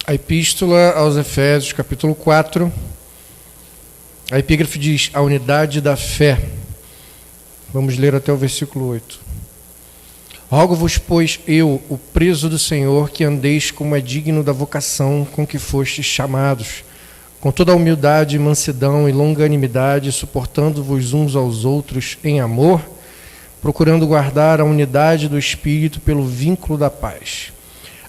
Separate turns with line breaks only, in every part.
A Epístola aos Efésios, capítulo 4, a epígrafe diz: a unidade da fé. Vamos ler até o versículo 8. Rogo-vos, pois, eu, o preso do Senhor, que andeis como é digno da vocação com que fostes chamados, com toda a humildade, mansidão e longanimidade, suportando-vos uns aos outros em amor, procurando guardar a unidade do Espírito pelo vínculo da paz.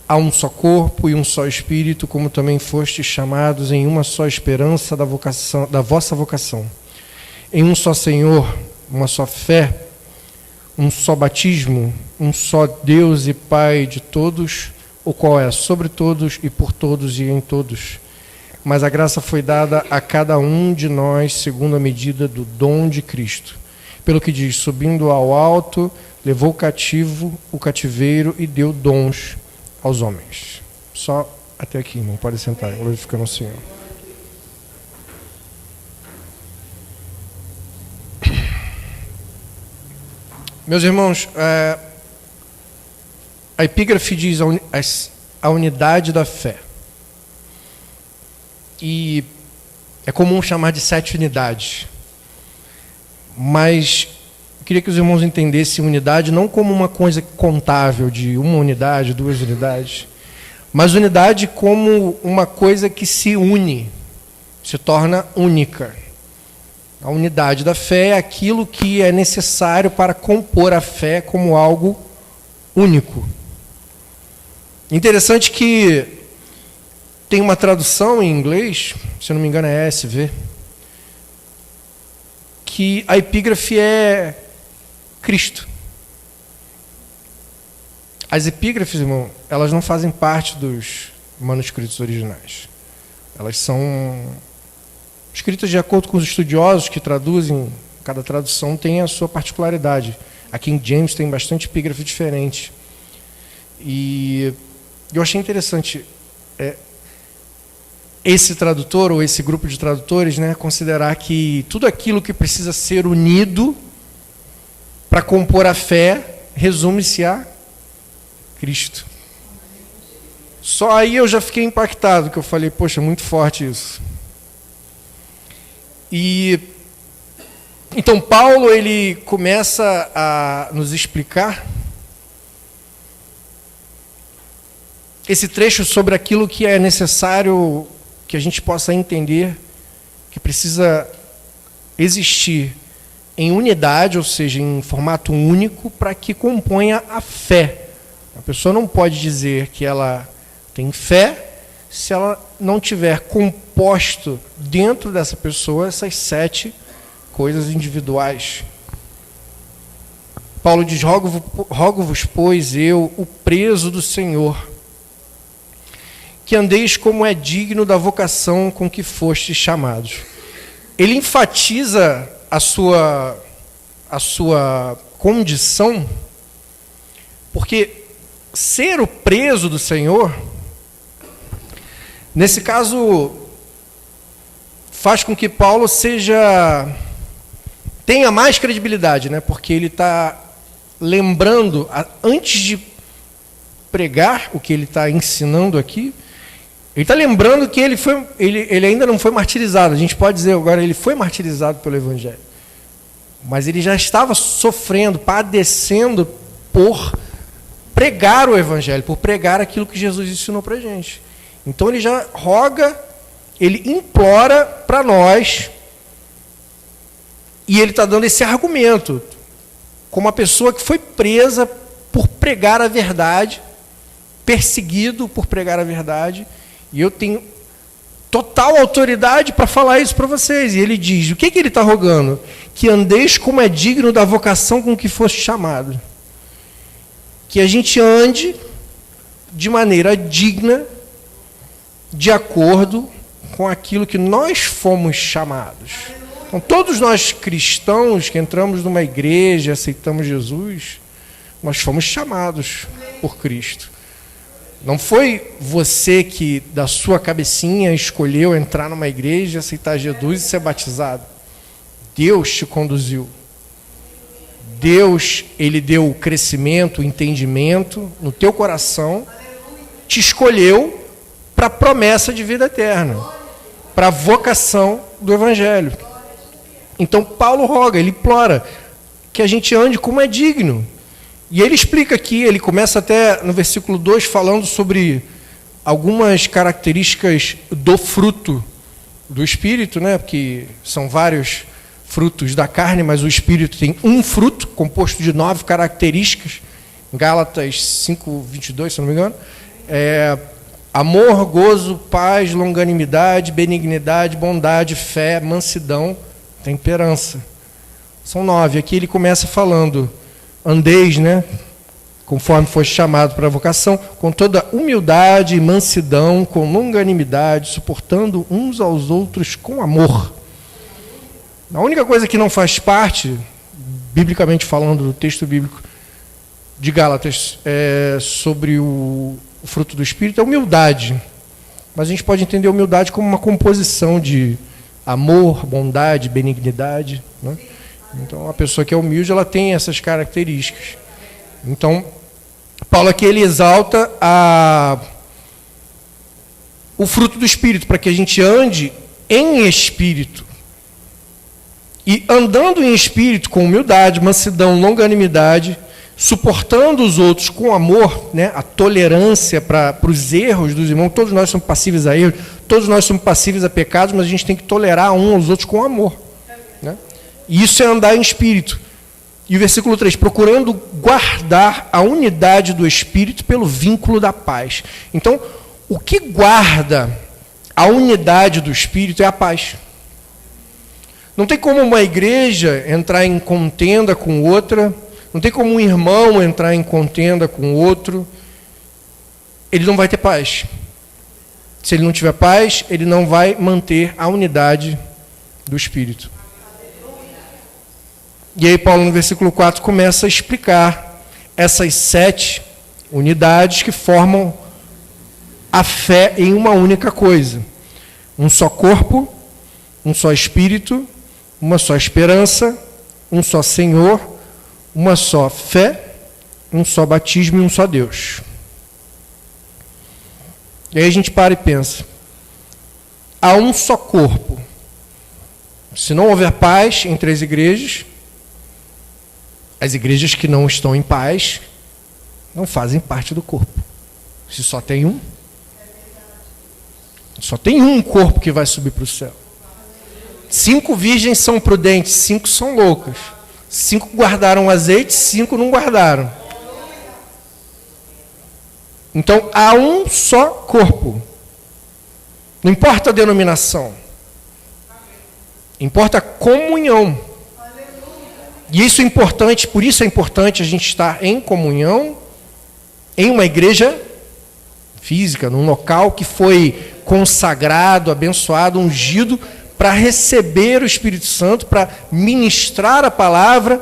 Há um só corpo e um só Espírito, como também fostes chamados em uma só esperança da vossa vocação. Em um só Senhor, uma só fé, um só batismo, um só Deus e Pai de todos, o qual é sobre todos e por todos e em todos. Mas a graça foi dada a cada um de nós segundo a medida do dom de Cristo. Pelo que diz, subindo ao alto, levou cativo o cativeiro e deu dons aos homens. Só até aqui, irmão. Pode sentar, glorificando o Senhor. Meus irmãos, a epígrafe diz a unidade da fé. E é comum chamar de 7 unidades. Mas eu queria que os irmãos entendessem unidade não como uma coisa contável de 1 unidade, 2 unidades, mas unidade como uma coisa que se une, se torna única. A unidade da fé é aquilo que é necessário para compor a fé como algo único. Interessante que tem uma tradução em inglês, se eu não me engano é ESV, que a epígrafe é Cristo. As epígrafes, irmão, elas não fazem parte dos manuscritos originais. Elas são escritas de acordo com os estudiosos que traduzem. Cada tradução tem a sua particularidade. A King James tem bastante epígrafe diferente. E eu achei interessante esse tradutor, ou esse grupo de tradutores, considerar que tudo aquilo que precisa ser unido para compor a fé resume-se a Cristo. Só aí eu já fiquei impactado, que eu falei, poxa, muito forte isso. E então Paulo, ele começa a nos explicar esse trecho sobre aquilo que é necessário que a gente possa entender, que precisa existir em unidade, ou seja, em formato único, para que componha a fé. A pessoa não pode dizer que ela tem fé se ela não tiver composto dentro dessa pessoa essas 7 coisas individuais. Paulo diz: rogo-vos, pois, eu, o preso do Senhor, que andeis como é digno da vocação com que fostes chamados. Ele enfatiza a sua condição, porque ser o preso do Senhor, nesse caso, faz com que Paulo tenha mais credibilidade, porque ele está lembrando, antes de pregar o que ele está ensinando aqui, ele está lembrando que ele ainda não foi martirizado. A gente pode dizer agora, ele foi martirizado pelo Evangelho. Mas ele já estava sofrendo, padecendo por pregar o Evangelho, por pregar aquilo que Jesus ensinou para a gente. Então ele já roga, ele implora para nós, e ele está dando esse argumento, como uma pessoa que foi presa por pregar a verdade, perseguido por pregar a verdade, e eu tenho total autoridade para falar isso para vocês. E ele diz, o que ele está rogando? Que andeis como é digno da vocação com que foste chamado. Que a gente ande de maneira digna, de acordo com aquilo que nós fomos chamados. Então, todos nós cristãos que entramos numa igreja, aceitamos Jesus, nós fomos chamados por Cristo. Não foi você que, da sua cabecinha, escolheu entrar numa igreja, aceitar Jesus e ser batizado. Deus te conduziu. Deus, ele deu o crescimento, o entendimento no teu coração, te escolheu para a promessa de vida eterna, para a vocação do Evangelho. Então, Paulo roga, ele implora que a gente ande como é digno. E ele explica aqui, ele começa até no versículo 2 falando sobre algumas características do fruto do Espírito, né? Porque são vários frutos da carne, mas o Espírito tem um fruto, composto de 9 características. Gálatas 5:22, se não me engano. Amor, gozo, paz, longanimidade, benignidade, bondade, fé, mansidão, temperança. São 9. Aqui ele começa falando, andeis, né? Conforme foste chamado para a vocação, com toda humildade e mansidão, com longanimidade, suportando uns aos outros com amor. A única coisa que não faz parte, biblicamente falando, do texto bíblico de Gálatas, sobre o fruto do Espírito, é humildade. Mas a gente pode entender a humildade como uma composição de amor, bondade, benignidade, né? Então, a pessoa que é humilde, ela tem essas características. Então, Paulo aqui ele exalta o fruto do Espírito, para que a gente ande em Espírito. E andando em Espírito, com humildade, mansidão, longanimidade, suportando os outros com amor, né, a tolerância para os erros dos irmãos. Todos nós somos passíveis a erros, todos nós somos passíveis a pecados, mas a gente tem que tolerar uns aos outros com amor, né? E isso é andar em Espírito. E o versículo 3, procurando guardar a unidade do Espírito pelo vínculo da paz. Então, o que guarda a unidade do Espírito é a paz. Não tem como uma igreja entrar em contenda com outra, não tem como um irmão entrar em contenda com outro, ele não vai ter paz. Se ele não tiver paz, ele não vai manter a unidade do Espírito. E aí Paulo, no versículo 4, começa a explicar essas 7 unidades que formam a fé em uma única coisa. Um só corpo, um só Espírito, uma só esperança, um só Senhor, uma só fé, um só batismo e um só Deus. E aí a gente para e pensa, há um só corpo. Se não houver paz entre as igrejas que não estão em paz não fazem parte do corpo. Se só tem um, só tem um corpo que vai subir para o céu. 5 virgens são prudentes, 5 são loucas. 5 guardaram azeite, 5 não guardaram. Então, há um só corpo. Não importa a denominação. Importa a comunhão. E isso é importante, por isso é importante a gente estar em comunhão, em uma igreja física, num local que foi consagrado, abençoado, ungido, para receber o Espírito Santo, para ministrar a palavra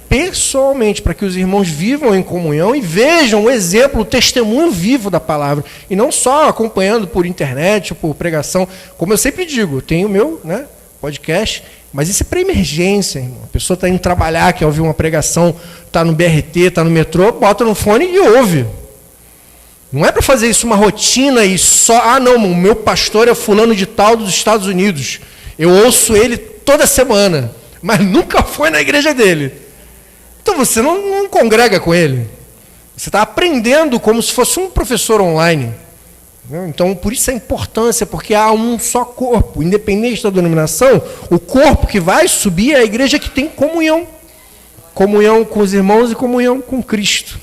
pessoalmente, para que os irmãos vivam em comunhão e vejam o exemplo, o testemunho vivo da palavra, e não só acompanhando por internet ou por pregação. Como eu sempre digo, eu tenho o meu, né, podcast, mas isso é para emergência, irmão. A pessoa está indo trabalhar, quer ouvir uma pregação, está no BRT, está no metrô, bota no fone e ouve. Não é para fazer isso uma rotina e só, não, o meu pastor é fulano de tal dos Estados Unidos. Eu ouço ele toda semana, mas nunca foi na igreja dele. Então você não congrega com ele. Você está aprendendo como se fosse um professor online. Então, por isso a importância, porque há um só corpo, independente da denominação, o corpo que vai subir é a igreja que tem comunhão. Comunhão com os irmãos e comunhão com Cristo.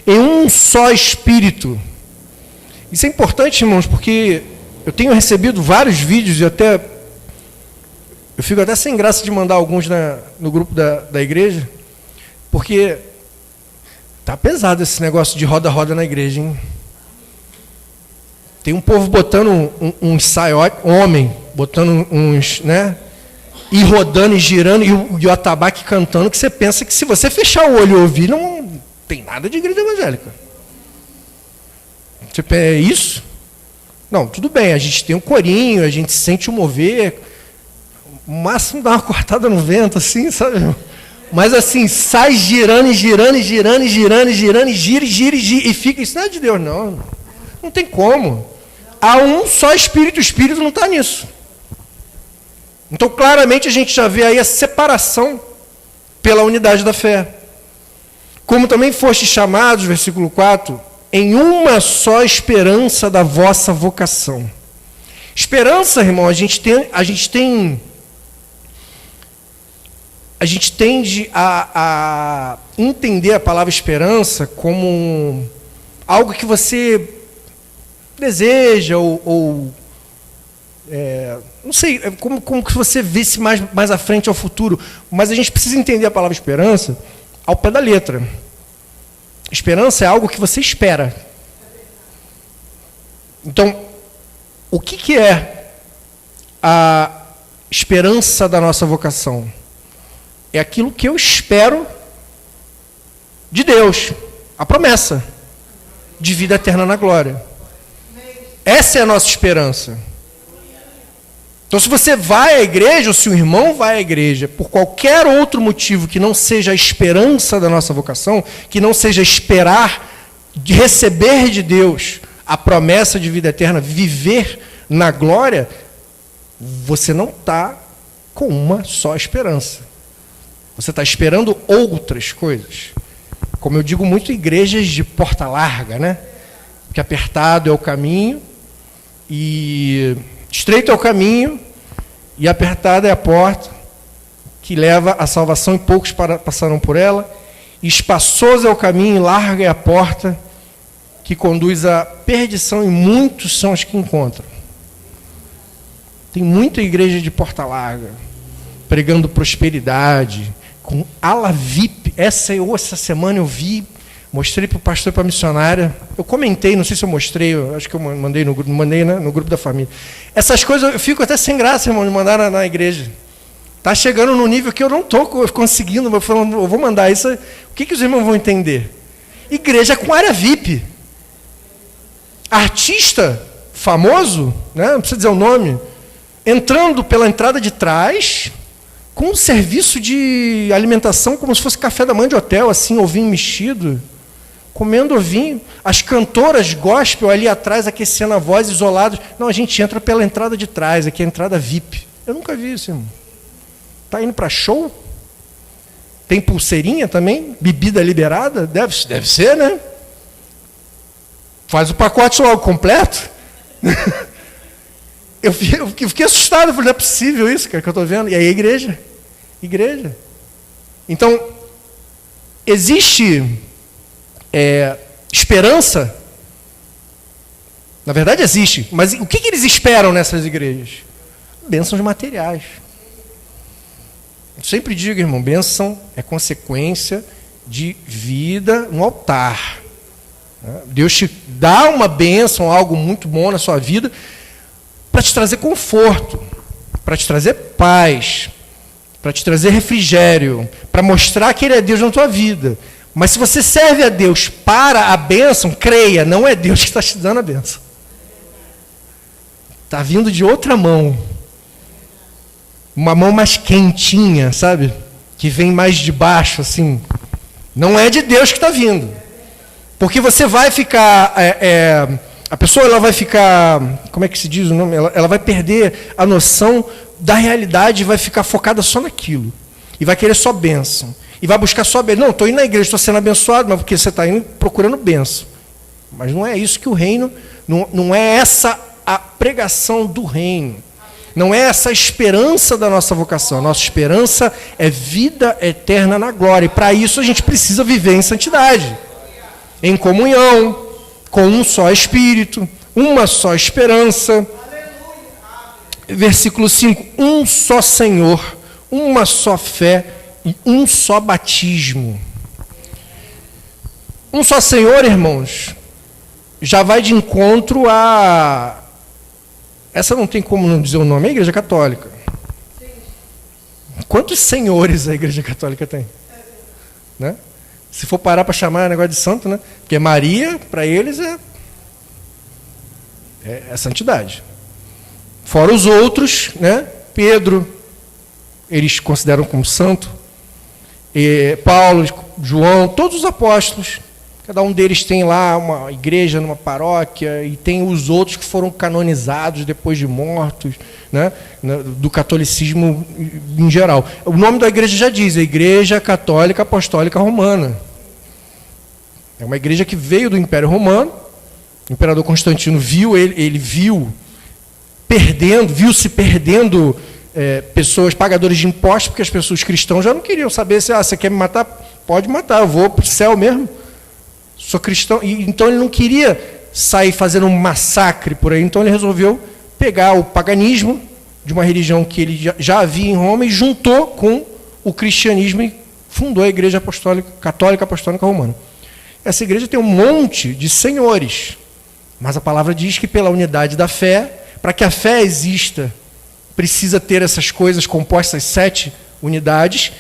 Em um só Espírito. Isso é importante, irmãos, porque eu tenho recebido vários vídeos e até eu fico até sem graça de mandar alguns no grupo da igreja, porque tá pesado esse negócio de roda-roda na igreja, hein? Tem um povo botando uns saiote, homem, botando uns, né? E rodando e girando, e o atabaque cantando, que você pensa que se você fechar o olho e ouvir, não tem nada de igreja evangélica. Tipo, é isso? Não, tudo bem, a gente tem um corinho, a gente sente o mover, o máximo dá uma cortada no vento, assim, sabe? Mas assim, sai girando, e girando, e girando, e girando, e girando, e gira, e gira, e gira, e fica, isso não é de Deus, não. Não tem como. Há um só Espírito, o Espírito não está nisso. Então, claramente, a gente já vê aí a separação pela unidade da fé. Como também foste chamados, versículo 4, em uma só esperança da vossa vocação. Esperança, irmão, a gente tende a entender a palavra esperança como algo que você deseja, não sei, como que você visse mais à frente ao futuro, mas a gente precisa entender a palavra esperança ao pé da letra. Esperança é algo que você espera. Então, o que é a esperança da nossa vocação? É aquilo que eu espero de Deus, a promessa de vida eterna na glória. Essa é a nossa esperança. Então, se você vai à igreja, ou se o irmão vai à igreja, por qualquer outro motivo que não seja a esperança da nossa vocação, que não seja esperar de receber de Deus a promessa de vida eterna, viver na glória, você não está com uma só esperança. Você está esperando outras coisas. Como eu digo muito, igrejas de porta larga, né? Porque apertado é o caminho, e estreito é o caminho, e apertada é a porta, que leva à salvação, e poucos passarão por ela. E espaçoso é o caminho, e larga é a porta, que conduz à perdição, e muitos são os que encontram. Tem muita igreja de porta larga, pregando prosperidade, com ala VIP. Essa semana eu vi, mostrei para o pastor e para a missionária. Eu comentei, não sei se eu mostrei, acho que eu mandei no grupo da família. Essas coisas eu fico até sem graça, irmão, de mandar na igreja. Está chegando num nível que eu não estou conseguindo, eu vou mandar isso. O que os irmãos vão entender? Igreja com área VIP. Artista famoso, né? Não precisa dizer o nome, entrando pela entrada de trás, com um serviço de alimentação como se fosse café da manhã de hotel, assim, ovinho mexido, comendo ovinho, as cantoras gospel ali atrás, aquecendo a voz, isolados. Não, a gente entra pela entrada de trás, aqui é a entrada VIP. Eu nunca vi isso, irmão. Está indo para show? Tem pulseirinha também? Bebida liberada? Deve ser, né? Faz o pacote logo completo. Eu fiquei assustado, falei, não é possível isso, cara, que eu estou vendo. E aí, igreja. Então, existe esperança? Na verdade, existe. Mas o que eles esperam nessas igrejas? Bênçãos materiais. Eu sempre digo, irmão, bênção é consequência de vida no altar. Deus te dá uma bênção, algo muito bom na sua vida, para te trazer conforto, para te trazer paz, para te trazer refrigério, para mostrar que Ele é Deus na tua vida. Mas se você serve a Deus para a bênção, creia, não é Deus que está te dando a bênção. Está vindo de outra mão. Uma mão mais quentinha, sabe? Que vem mais de baixo, assim. Não é de Deus que está vindo. Porque você vai ficar... a pessoa ela vai ficar... Como é que se diz o nome? Ela vai perder a noção da realidade e vai ficar focada só naquilo. E vai querer só bênção. E vai buscar só bênção. Não, estou indo na igreja, estou sendo abençoado, mas porque você está indo procurando bênção. Mas não é isso que o reino... Não é essa a pregação do reino. Não é essa a esperança da nossa vocação. A nossa esperança é vida eterna na glória. E para isso a gente precisa viver em santidade. Em comunhão, com um só Espírito, uma só esperança. Versículo 5. Um só Senhor, uma só fé e um só batismo. Um só Senhor, irmãos, já vai de encontro a... Essa não tem como não dizer o nome, é a Igreja Católica. Quantos senhores a Igreja Católica tem? Né? Se for parar para chamar negócio de santo, né? Porque Maria, para eles, é santidade. Fora os outros, né? Pedro, eles consideram como santo. E Paulo, João, todos os apóstolos Cada um deles tem lá uma igreja numa paróquia e tem os outros que foram canonizados depois de mortos, né, do catolicismo em geral. O nome da igreja já diz, a Igreja Católica Apostólica Romana. É uma igreja que veio do Império Romano. O imperador Constantino ele viu-se perdendo pessoas, pagadores de impostos, porque as pessoas cristãs já não queriam saber se você quer me matar, pode matar, eu vou para o céu mesmo. Sou cristão. Então ele não queria sair fazendo um massacre por aí, então ele resolveu pegar o paganismo de uma religião que ele já havia em Roma e juntou com o cristianismo e fundou a Igreja Católica Apostólica Romana. Essa igreja tem um monte de senhores, mas a palavra diz que pela unidade da fé, para que a fé exista, precisa ter essas coisas compostas, 7 unidades,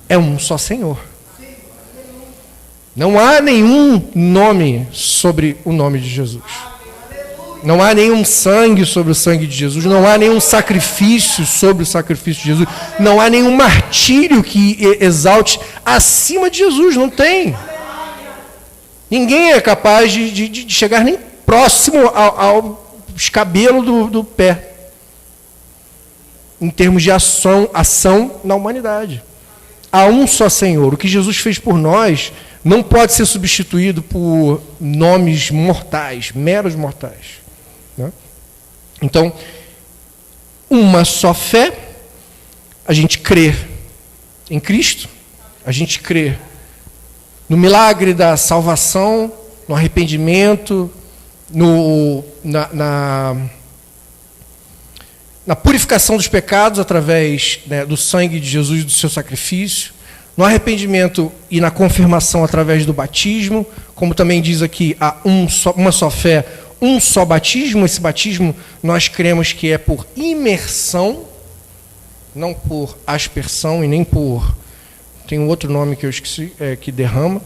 é um só Senhor. Não há nenhum nome sobre o nome de Jesus. Não há nenhum sangue sobre o sangue de Jesus. Não há nenhum sacrifício sobre o sacrifício de Jesus. Não há nenhum martírio que exalte acima de Jesus. Não tem. Ninguém é capaz de chegar nem próximo ao escabelo do pé, em termos de ação na humanidade. Há um só Senhor. O que Jesus fez por nós não pode ser substituído por nomes mortais, meros mortais. Né? Então, uma só fé, a gente crê em Cristo, a gente crê no milagre da salvação, no arrependimento, na purificação dos pecados através, né, do sangue de Jesus e do seu sacrifício, no arrependimento e na confirmação através do batismo, como também diz aqui, há uma só fé, um só batismo. Esse batismo nós cremos que é por imersão, não por aspersão e nem por... tem um outro nome que eu esqueci, que derrama.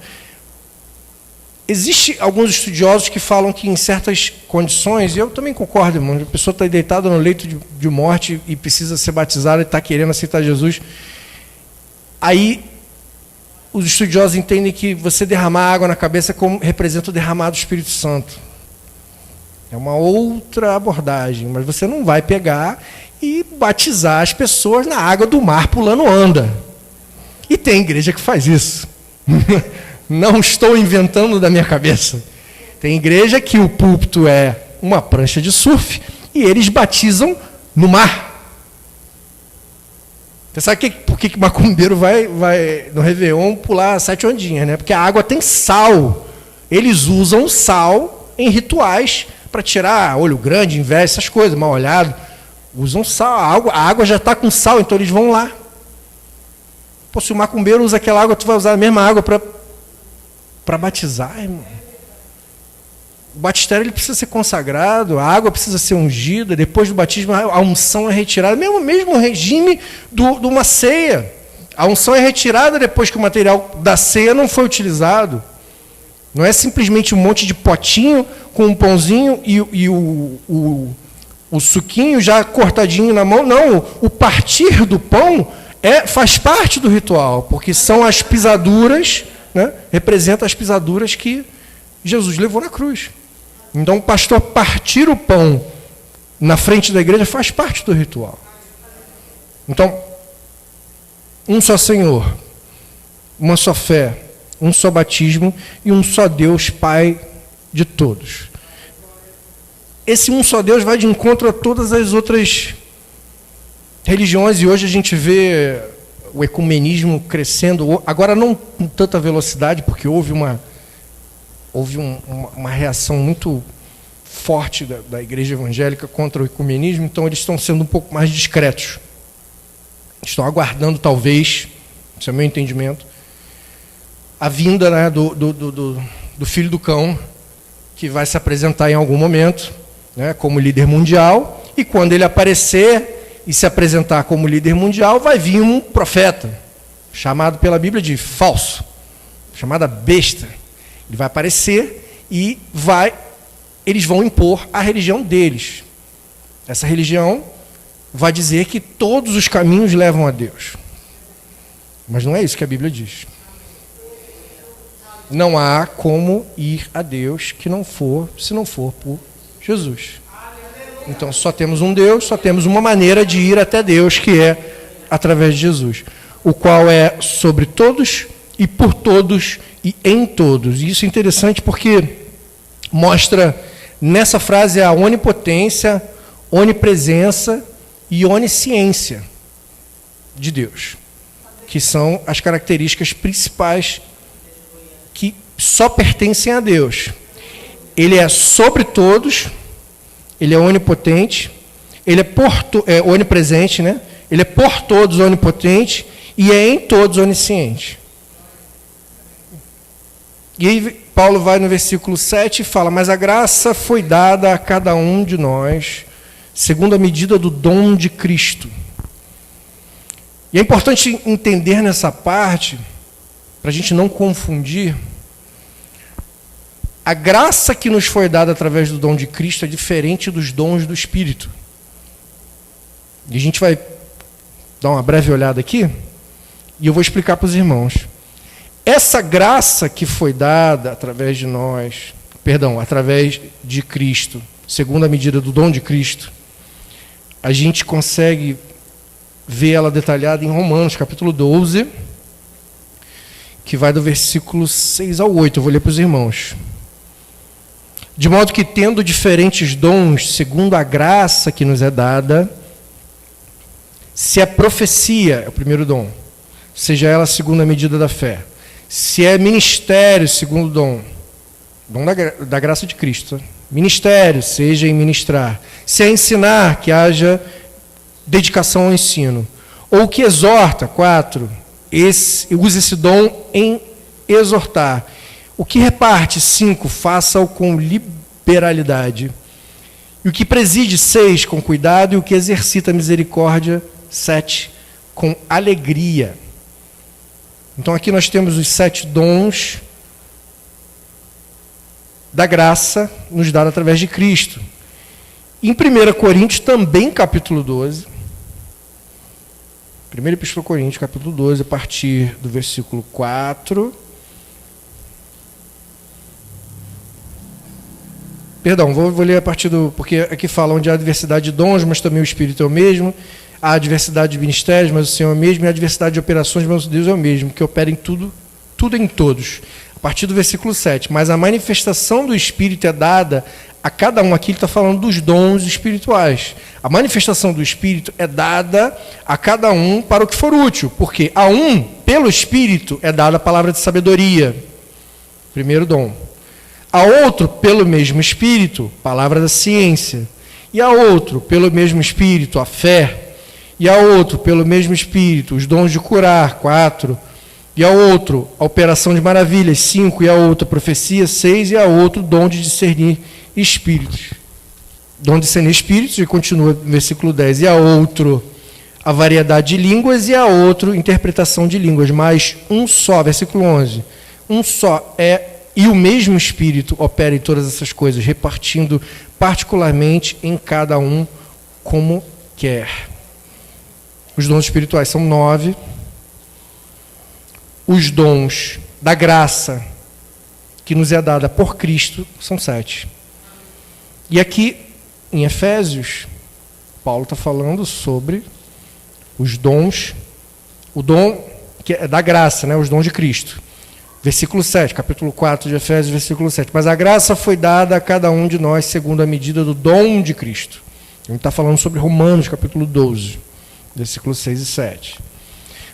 Existem alguns estudiosos que falam que em certas condições, e eu também concordo, irmão, a pessoa está deitada no leito de morte e precisa ser batizada e está querendo aceitar Jesus. Aí os estudiosos entendem que você derramar água na cabeça como representa o derramar do Espírito Santo. É uma outra abordagem, mas você não vai pegar e batizar as pessoas na água do mar pulando onda. E tem igreja que faz isso. Não estou inventando da minha cabeça. Tem igreja que o púlpito é uma prancha de surf e eles batizam no mar. Você sabe por que macumbeiro vai no Réveillon pular 7 ondinhas, né? Porque a água tem sal. Eles usam sal em rituais para tirar olho grande, inveja, essas coisas, mal olhado. Usam sal. A água já está com sal, então eles vão lá. Pô, se o macumbeiro usa aquela água, tu vai usar a mesma água para batizar, irmão. O batistério ele precisa ser consagrado, a água precisa ser ungida, depois do batismo a unção é retirada, mesmo regime de uma ceia. A unção é retirada depois que o material da ceia não foi utilizado. Não é simplesmente um monte de potinho com um pãozinho e o suquinho já cortadinho na mão. Não, o partir do pão faz parte do ritual, porque são as pisaduras, né, representa as pisaduras que Jesus levou na cruz. Então o pastor partir o pão na frente da igreja faz parte do ritual. Então, um só Senhor, uma só fé, um só batismo e um só Deus, Pai de todos. Esse um só Deus vai de encontro a todas as outras religiões, e hoje a gente vê o ecumenismo crescendo, agora não com tanta velocidade, porque houve uma reação muito forte da igreja evangélica contra o ecumenismo, então eles estão sendo um pouco mais discretos. Estão aguardando, talvez, esse é o meu entendimento, a vinda, né, do filho do cão, que vai se apresentar em algum momento, né, como líder mundial, e quando ele aparecer e se apresentar como líder mundial, vai vir um profeta, chamado pela Bíblia de falso, chamada besta. Ele vai aparecer e eles vão impor a religião deles. Essa religião vai dizer que todos os caminhos levam a Deus. Mas não é isso que a Bíblia diz. Não há como ir a Deus se não for por Jesus. Então só temos um Deus, só temos uma maneira de ir até Deus, que é através de Jesus, o qual é sobre todos e por todos e em todos. E isso é interessante porque mostra nessa frase a onipotência, onipresença e onisciência de Deus, que são as características principais que só pertencem a Deus. Ele é sobre todos, ele é onipotente, ele é onipresente, né? Ele é por todos onipotente e é em todos onisciente. E aí Paulo vai no versículo 7 e fala: mas a graça foi dada a cada um de nós, segundo a medida do dom de Cristo. E é importante entender nessa parte, para a gente não confundir, a graça que nos foi dada através do dom de Cristo é diferente dos dons do Espírito. E a gente vai dar uma breve olhada aqui, e eu vou explicar para os irmãos. Essa graça que foi dada através de nós, através de Cristo, segundo a medida do dom de Cristo, a gente consegue ver ela detalhada em Romanos, capítulo 12, que vai do versículo 6 ao 8. Eu vou ler para os irmãos. De modo que, tendo diferentes dons, segundo a graça que nos é dada, se é profecia, é o primeiro dom, seja ela segundo a medida da fé. Se é ministério, segundo o dom da graça de Cristo. Ministério, seja em ministrar. Se é ensinar, que haja dedicação ao ensino. Ou que exorta, 4, use esse dom em exortar. O que reparte, 5, faça-o com liberalidade. E o que preside, 6, com cuidado. E o que exercita a misericórdia, 7, com alegria. Então aqui nós temos os 7 dons da graça nos dada através de Cristo. Em 1 Coríntios, também capítulo 12, 1 Epístola a Coríntios, capítulo 12, a partir do versículo 4. Perdão, vou ler a partir do... Porque aqui fala onde há diversidade de dons, mas também o Espírito é o mesmo. Há diversidade de ministérios, mas o Senhor é o mesmo. E há diversidade de operações, mas o Deus é o mesmo, que opera em tudo em todos. A partir do versículo 7. Mas a manifestação do Espírito é dada a cada um. Aqui ele está falando dos dons espirituais. A manifestação do Espírito é dada a cada um para o que for útil. Porque a um, pelo Espírito, é dada a palavra de sabedoria. Primeiro dom. A outro, pelo mesmo Espírito, palavra da ciência. E a outro, pelo mesmo Espírito, a fé. E a outro, pelo mesmo Espírito, os dons de curar, 4. E a outro, a operação de maravilhas, 5. E a outra, profecia, 6. E a outro, dom de discernir espíritos. Dom de discernir espíritos, e continua no versículo 10. E a outro, a variedade de línguas. E a outro, interpretação de línguas. Mas um só, versículo 11. Um só é... E o mesmo Espírito opera em todas essas coisas, repartindo particularmente em cada um como quer. Os dons espirituais são 9. Os dons da graça que nos é dada por Cristo são 7. E aqui, em Efésios, Paulo está falando sobre os dons, o dom que é da graça, né, os dons de Cristo. Versículo 7, capítulo 4 de Efésios, versículo 7. Mas a graça foi dada a cada um de nós segundo a medida do dom de Cristo. A gente está falando sobre Romanos, capítulo 12, versículos 6 e 7.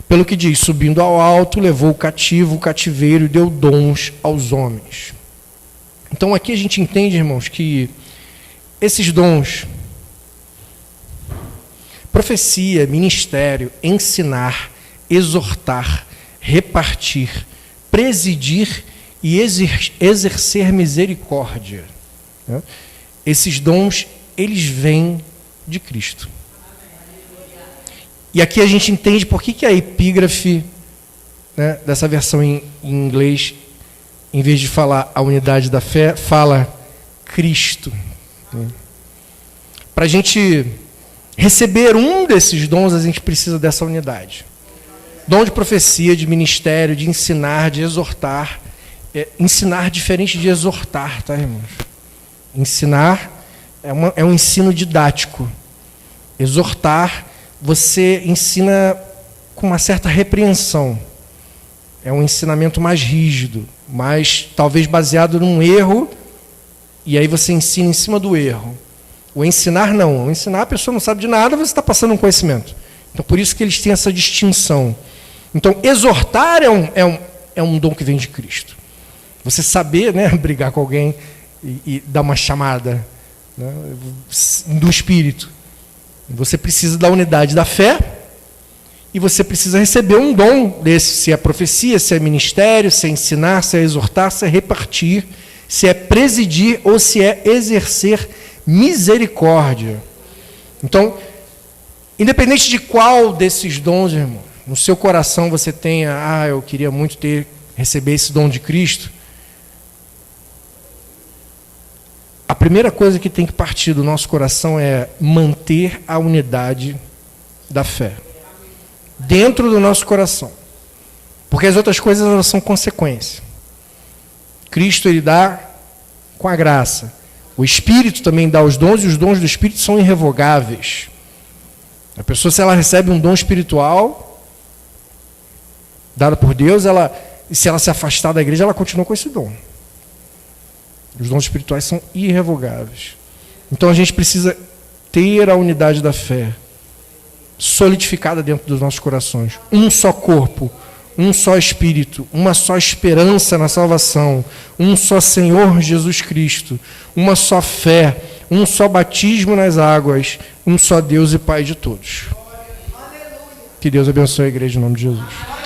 Pelo que diz, subindo ao alto, levou o cativo, o cativeiro e deu dons aos homens. Então aqui a gente entende, irmãos, que esses dons, profecia, ministério, ensinar, exortar, repartir, presidir e exercer misericórdia. Esses dons, eles vêm de Cristo. E aqui a gente entende por que a epígrafe, né, dessa versão em inglês, em vez de falar a unidade da fé, fala Cristo. Para a gente receber um desses dons, a gente precisa dessa unidade. Dom de profecia, de ministério, de ensinar, de exortar Ensinar diferente de exortar, tá, irmãos? Ensinar é um ensino didático. Exortar, você ensina com uma certa repreensão. É um ensinamento mais rígido, mais talvez baseado num erro, e aí você ensina em cima do erro. O ensinar não. O ensinar, a pessoa não sabe de nada, você está passando um conhecimento. Então, por isso que eles têm essa distinção. Então, exortar é um dom que vem de Cristo. Você saber, né, brigar com alguém e dar uma chamada, né, do Espírito. Você precisa da unidade da fé e você precisa receber um dom desse, se é profecia, se é ministério, se é ensinar, se é exortar, se é repartir, se é presidir ou se é exercer misericórdia. Então, independente de qual desses dons, irmão, no seu coração você tenha, eu queria muito receber esse dom de Cristo, a primeira coisa que tem que partir do nosso coração é manter a unidade da fé dentro do nosso coração, porque as outras coisas, elas são consequência. Cristo, ele dá com a graça, o Espírito também dá os dons, e os dons do Espírito são irrevogáveis. A pessoa, se ela recebe um dom espiritual dado por Deus, e se ela se afastar da igreja, ela continua com esse dom. Os dons espirituais são irrevogáveis. Então a gente precisa ter a unidade da fé solidificada dentro dos nossos corações. Um só corpo, um só Espírito, uma só esperança na salvação, um só Senhor Jesus Cristo, uma só fé, um só batismo nas águas, um só Deus e Pai de todos. Que Deus abençoe a igreja em nome de Jesus.